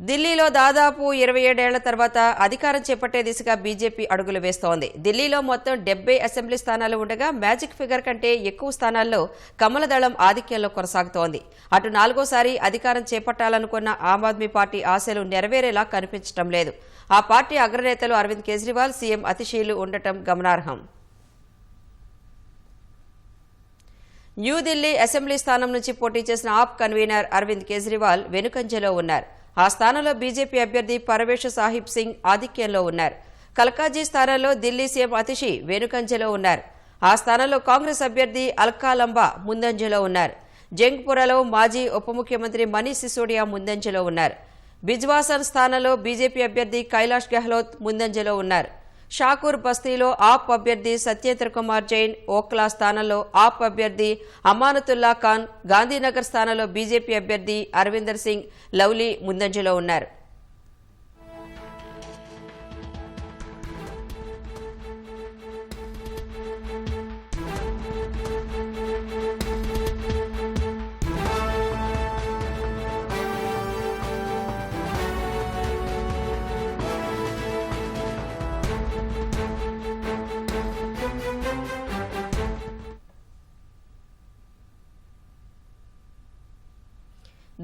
ఢిల్లీలో దాదాపు 27 ఏళ్ల తర్వాత అధికారం చేపట్టే దిశగా బీజేపీ అడుగులు వేస్తోంది. ఢిల్లీలో మొత్తం 70 అసెంబ్లీ స్థానాలు ఉండగా మ్యాజిక్ ఫిగర్ కంటే ఎక్కువ స్థానాల్లో కమల దళం ఆధిక్యంలో కొనసాగుతోంది. అటు నాలుగోసారి అధికారం చేపట్టాలనుకున్న ఆమ్ ఆద్మీ పార్టీ ఆశలు నెరవేరేలా కనిపించడం లేదు. ఆ పార్టీ అగ్రనేతలు అరవింద్ కేజ్రీవాల్, సీఎం అతిశీలు ఉండటం గమనార్హం. న్యూఢిల్లీ అసెంబ్లీ స్థానం నుంచి పోటీ చేసిన ఆప్ కన్వీనర్ అరవింద్ కేజ్రీవాల్ వెనుకంజలో ఉన్నారు. ఆ స్థానంలో బీజేపీ అభ్యర్థి పరవేష్ సాహిబ్ సింగ్ ఆధిక్యంలో ఉన్నారు. కల్కాజీ స్థానంలో ఢిల్లీ సీఎం అతిషి వెనుకంజలో ఉన్నారు. ఆ స్థానంలో కాంగ్రెస్ అభ్యర్థి అల్కా లంబా ముందంజలో ఉన్నారు. జంగ్పురాలో మాజీ ఉప ముఖ్యమంత్రి మనీష్ సిసోడియా ముందంజలో ఉన్నారు. బిజ్వాసన్ స్థానంలో బీజేపీ అభ్యర్థి కైలాష్ గెహ్లోత్ ముందంజలో ఉన్నారు. షాకూర్ బస్తీలో ఆప్ అభ్యర్థి సత్యేంద్ర కుమార్ జైన్, ఓక్లా స్థానంలో ఆప్ అభ్యర్థి అమానతుల్లా ఖాన్, గాంధీనగర్ స్థానంలో బీజేపీ అభ్యర్థి అరవిందర్ సింగ్ లవ్లీ ముందంజలో ఉన్నారు.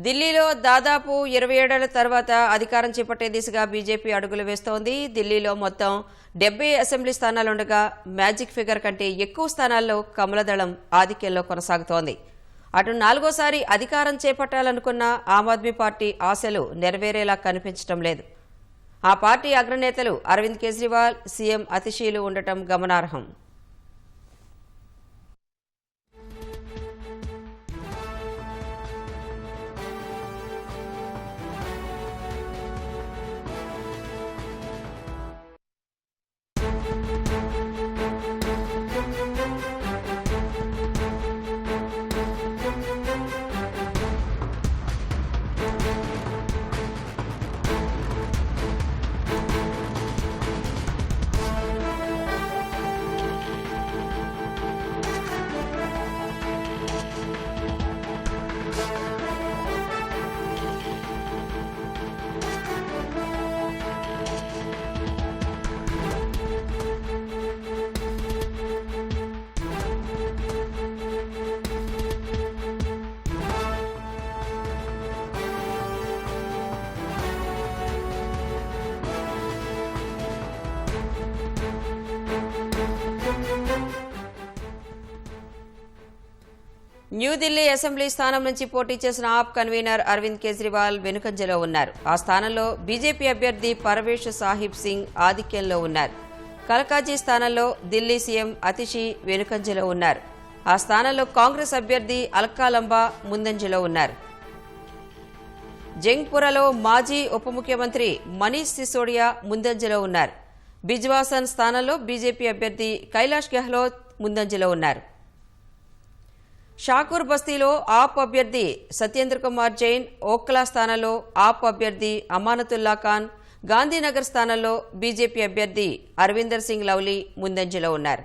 ఢిల్లీలో దాదాపు 27 ఏళ్ల తర్వాత అధికారం చేపట్టే దిశగా బీజేపీ అడుగులు వేస్తోంది. ఢిల్లీలో మొత్తం 70 అసెంబ్లీ స్థానాలుండగా మ్యాజిక్ ఫిగర్ కంటే ఎక్కువ స్థానాల్లో కమలదళం ఆధిక్యంలో కొనసాగుతోంది. అటు నాలుగోసారి అధికారం చేపట్టాలనుకున్న ఆమ్ ఆద్మీ పార్టీ ఆశలు నెరవేరేలా కనిపించడం లేదు. ఆ పార్టీ అగ్రనేతలు అరవింద్ కేజ్రీవాల్, సీఎం అతిశీలు ఉండటం గమనార్హం. న్యూఢిల్లీ అసెంబ్లీ స్థానం నుంచి పోటీ చేసిన ఆప్ కన్వీనర్ అరవింద్ కేజ్రీవాల్ వెనుకంజలో ఉన్నారు. ఆ స్థానంలో బీజేపీ అభ్యర్థి పరవేష్ సాహిబ్ సింగ్ ఆధిక్యంలో ఉన్నారు. కల్కాజీ స్థానంలో ఢిల్లీ సీఎం అతిషి వెనుకంజలో ఉన్నారు. ఆ స్థానంలో కాంగ్రెస్ అభ్యర్థి అల్కా లంబా ముందంజలో ఉన్నారు. జంగ్పురాలో మాజీ ఉప ముఖ్యమంత్రి మనీష్ సిసోడియా ముందంజలో ఉన్నారు. బిజ్వాసన్ స్థానంలో బీజేపీ అభ్యర్థి కైలాష్ గెహ్లోత్ ముందంజలో ఉన్నారు. షాకూర్ బస్తీలో ఆప్ అభ్యర్థి సత్యేంద్ర కుమార్ జైన్, ఓక్లా స్థానంలో ఆప్ అభ్యర్థి అమానతుల్లా ఖాన్, గాంధీనగర్ స్థానంలో బీజేపీ అభ్యర్థి అరవిందర్ సింగ్ లవ్లీ ముందంజలో ఉన్నారు.